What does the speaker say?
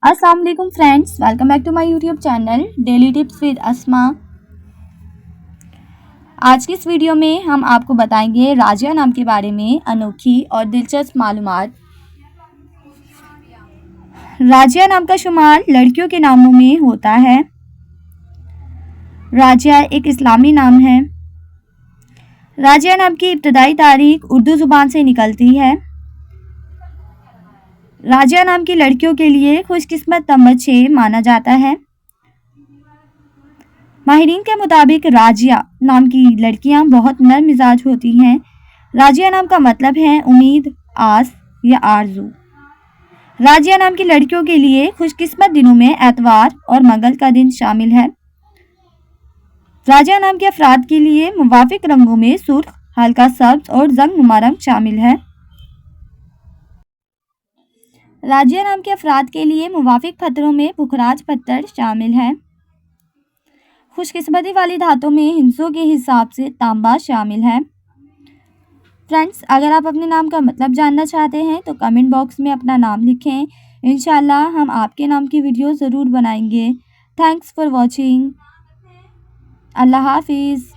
अस्सलाम वालेकुम friends, welcome back to my YouTube channel daily tips with Asma. आज की इस वीडियो में हम आपको बताएंगे राजिया नाम के बारे में अनोखी और दिलचस्प मालूमात। राजिया नाम का शुमार लड़कियों के नामों में होता है। राजिया एक इस्लामी नाम है। राजिया नाम की इब्तदाई तारीख उर्दू ज़ुबान से निकलती है। राजिया नाम की लड़कियों के लिए खुशकिस्मत नंबर 6 माना जाता है। माहिरीन के मुताबिक राजिया नाम की लड़कियां बहुत नरम मिजाज होती हैं। राजिया नाम का मतलब है उम्मीद, आस या आरजू। राजिया नाम की लड़कियों के लिए खुशकिस्मत दिनों में एतवार और मंगल का दिन शामिल है। राजिया नाम के अफराद के लिए मुवाफिक रंगों में सुर्ख, हल्का सब्ज और जंगनुमा रंग शामिल है। राजिया नाम के अफराद के लिए मुवाफिक पत्थरों में पुखराज पत्थर शामिल है। खुशकिस्मती वाली धातों में हिंसों के हिसाब से तांबा शामिल है। फ्रेंड्स, अगर आप अपने नाम का मतलब जानना चाहते हैं तो कमेंट बॉक्स में अपना नाम लिखें। इंशाल्लाह हम आपके नाम की वीडियो ज़रूर बनाएंगे। Thanks for watching. अल्लाह हाफिज़।